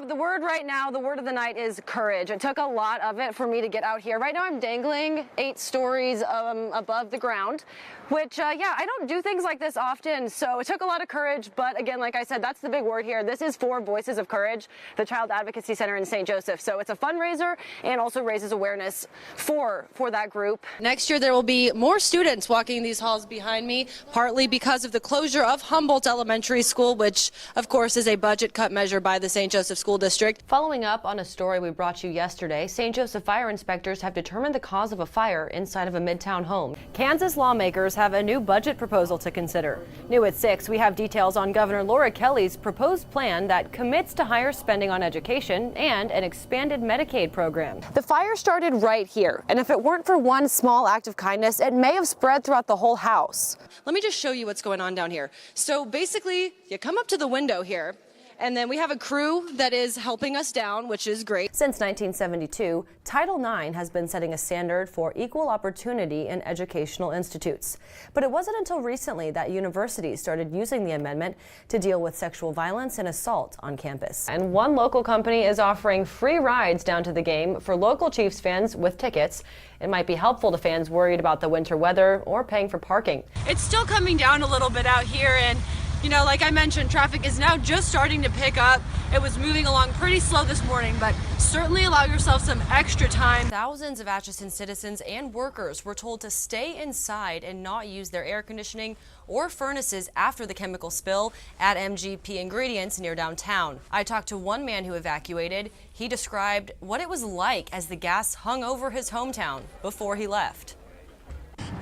the word right now, the word of the night is courage. It took a lot of it for me to get out here. Right now I'm dangling 8 stories above the ground, which, yeah, I don't do things like this often, so it took a lot of courage. But again, like I said, that's the big word here. This is for Voices of Courage, the Child Advocacy Center in St. Joseph. So it's a fundraiser and also raises awareness for that group. Next year, there will be more students walking these halls behind me, partly because of the closure of Humboldt Elementary School, which, of course, is a budget cut measure by the St. Joseph School District. Following up on a story we brought you yesterday, St. Joseph fire inspectors have determined the cause of a fire inside of a Midtown home. Kansas lawmakers have a new budget proposal to consider. New at 6, we have details on Governor Laura Kelly's proposed plan that commits to higher spending on education and an expanded Medicaid program. The fire started right here, and if it weren't for one small act of kindness, it may have spread throughout the whole house. Let me just show you what's going on down here. So basically, you come up to the window here, and then we have a crew that is helping us down, which is great. Since 1972, Title IX has been setting a standard for equal opportunity in educational institutes. But it wasn't until recently that universities started using the amendment to deal with sexual violence and assault on campus. And one local company is offering free rides down to the game for local Chiefs fans with tickets. It might be helpful to fans worried about the winter weather or paying for parking. It's still coming down a little bit out here, and you know, like I mentioned, traffic is now just starting to pick up. It was moving along pretty slow this morning, but certainly allow yourself some extra time. Thousands of Atchison citizens and workers were told to stay inside and not use their air conditioning or furnaces after the chemical spill at MGP Ingredients near downtown. I talked to one man who evacuated. He described what it was like as the gas hung over his hometown before he left.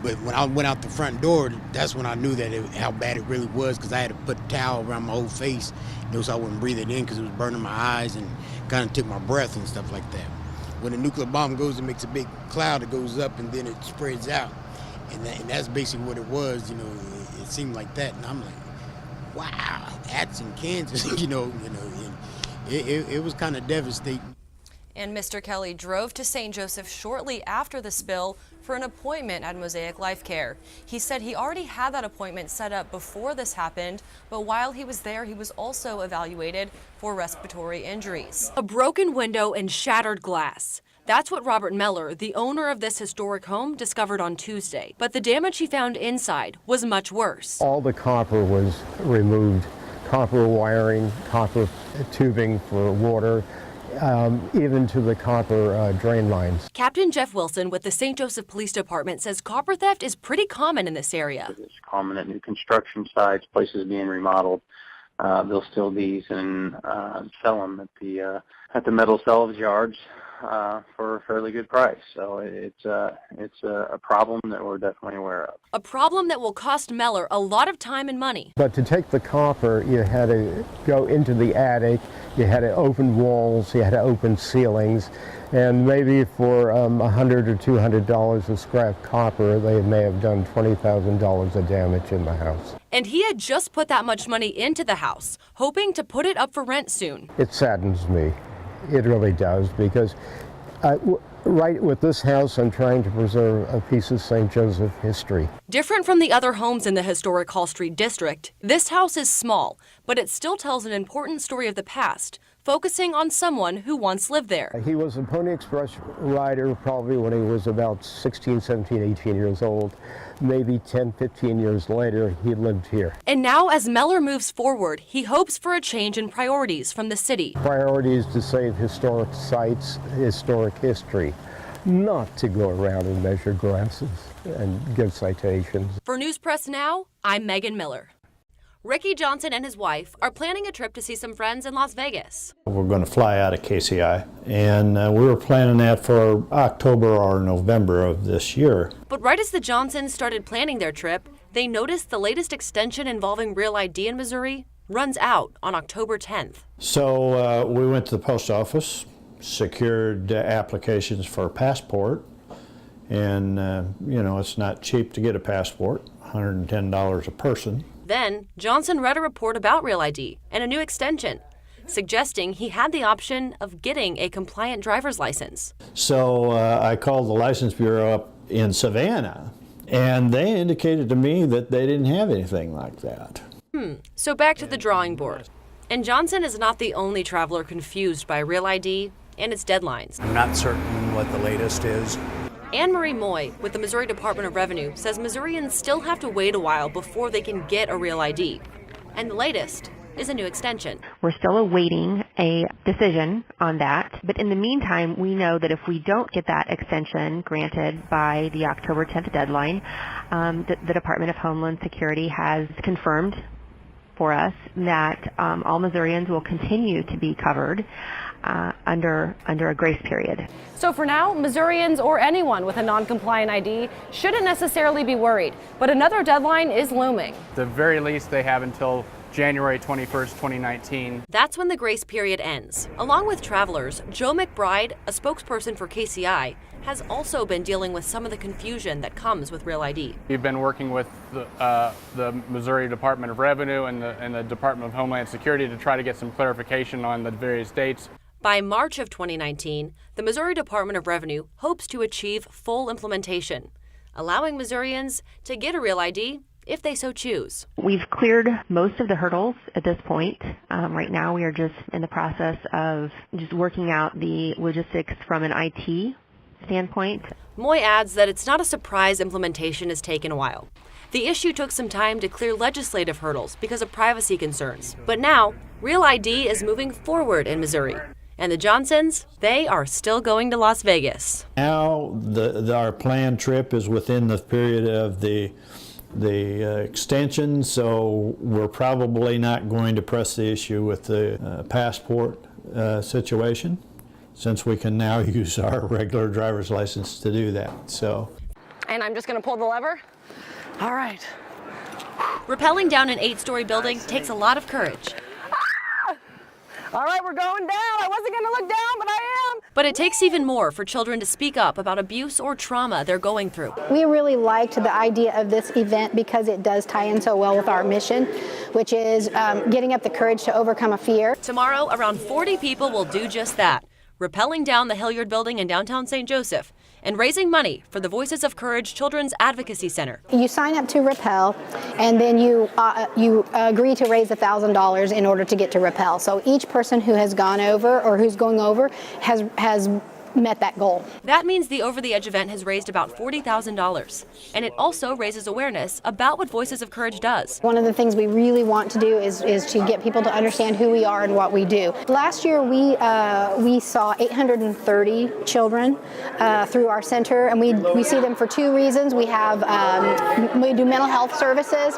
But when I went out the front door, that's when I knew that how bad it really was, because I had to put a towel around my whole face, so I wouldn't breathe it in because it was burning my eyes and kind of took my breath and stuff like that. When a nuclear bomb goes, it makes a big cloud that goes up and then it spreads out. And that's basically what it was, it seemed like that. And I'm like, wow, Atchison, Kansas, it was kind of devastating. And Mr. Kelly drove to St. Joseph shortly after the spill for an appointment at Mosaic Life Care. He said he already had that appointment set up before this happened, but while he was there, he was also evaluated for respiratory injuries. A broken window and shattered glass. That's what Robert Meller, the owner of this historic home, discovered on Tuesday. But the damage he found inside was much worse. All the copper was removed, copper wiring, copper tubing for water, even to the copper drain lines. Captain Jeff Wilson with the St. Joseph Police Department says copper theft is pretty common in this area. It's common at new construction sites, places being remodeled. They'll steal these and sell them at the metal salvage yards for a fairly good price. So it's a problem that we're definitely aware of. A problem that will cost Meller a lot of time and money. But to take the copper, you had to go into the attic, you had to open walls, you had to open ceilings, and maybe for $100 or $200 of scrap copper, they may have done $20,000 of damage in the house. And he had just put that much money into the house, hoping to put it up for rent soon. It saddens me. It really does, because right with this house, I'm trying to preserve a piece of St. Joseph history. Different from the other homes in the historic Hall Street district, this house is small, but it still tells an important story of the past, focusing on someone who once lived there. He was a Pony Express rider probably when he was about 16, 17, 18 years old. Maybe 10, 15 years later, he lived here. And now, as Meller moves forward, he hopes for a change in priorities from the city. Priorities to save historic sites, historic history, not to go around and measure grasses and give citations. For News Press Now, I'm Megan Miller. Ricky Johnson and his wife are planning a trip to see some friends in Las Vegas. We're going to fly out of KCI, and we were planning that for October or November of this year. But right as the Johnsons started planning their trip, they noticed the latest extension involving Real ID in Missouri runs out on October 10th. So we went to the post office, secured applications for a passport, and it's not cheap to get a passport, $110 a person. Then, Johnson read a report about Real ID and a new extension, suggesting he had the option of getting a compliant driver's license. So I called the License Bureau up in Savannah, and they indicated to me that they didn't have anything like that. So back to the drawing board. And Johnson is not the only traveler confused by Real ID and its deadlines. I'm not certain what the latest is. Anne Marie Moy with the Missouri Department of Revenue says Missourians still have to wait a while before they can get a Real ID. And the latest is a new extension. We're still awaiting a decision on that, but in the meantime, we know that if we don't get that extension granted by the October 10th deadline, the Department of Homeland Security has confirmed for us that all Missourians will continue to be covered under a grace period. So for now, Missourians or anyone with a non-compliant ID shouldn't necessarily be worried, but another deadline is looming. At the very least, they have until January 21st, 2019. That's when the grace period ends. Along with travelers, Joe McBride, a spokesperson for KCI, has also been dealing with some of the confusion that comes with Real ID. We've been working with the Missouri Department of Revenue and the Department of Homeland Security to try to get some clarification on the various dates. By March of 2019, the Missouri Department of Revenue hopes to achieve full implementation, allowing Missourians to get a Real ID if they so choose. We've cleared most of the hurdles at this point. Right now we are just in the process of just working out the logistics from an IT standpoint. Moy adds that it's not a surprise implementation has taken a while. The issue took some time to clear legislative hurdles because of privacy concerns. But now, Real ID is moving forward in Missouri. And the Johnsons, they are still going to Las Vegas. Now our planned trip is within the period of the extension, so we're probably not going to press the issue with the passport situation, since we can now use our regular driver's license to do that. So. And I'm just going to pull the lever. All right. Rappelling down an 8-story building takes a lot of courage. All right, we're going down. I wasn't going to look down, but I am. But it takes even more for children to speak up about abuse or trauma they're going through. We really liked the idea of this event because it does tie in so well with our mission, which is getting up the courage to overcome a fear. Tomorrow, around 40 people will do just that, rappelling down the Hilliard Building in downtown St. Joseph and raising money for the Voices of Courage Children's Advocacy Center. You sign up to rappel, and then you agree to raise $1,000 in order to get to rappel. So each person who has gone over or who's going over has met that goal. That means the Over the Edge event has raised about $40,000, and it also raises awareness about what Voices of Courage does. One of the things we really want to do is to get people to understand who we are and what we do. Last year we saw 830 children through our center, and we see them for 2 reasons. We do mental health services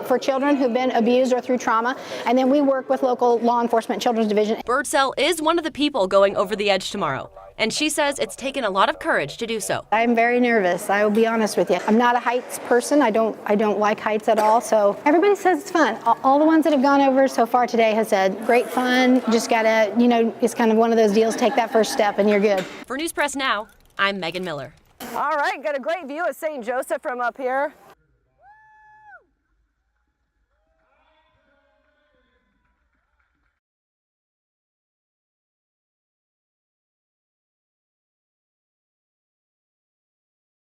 for children who've been abused or through trauma, and then we work with local law enforcement children's division. Birdsell is one of the people going over the edge tomorrow, and she says it's taken a lot of courage to do so. I'm very nervous, I will be honest with you. I'm not a heights person. I don't like heights at all, so everybody says it's fun. All the ones that have gone over so far today have said, great fun, just gotta, it's kind of one of those deals, take that first step and you're good. For News Press Now, I'm Megan Miller. All right, got a great view of St. Joseph from up here.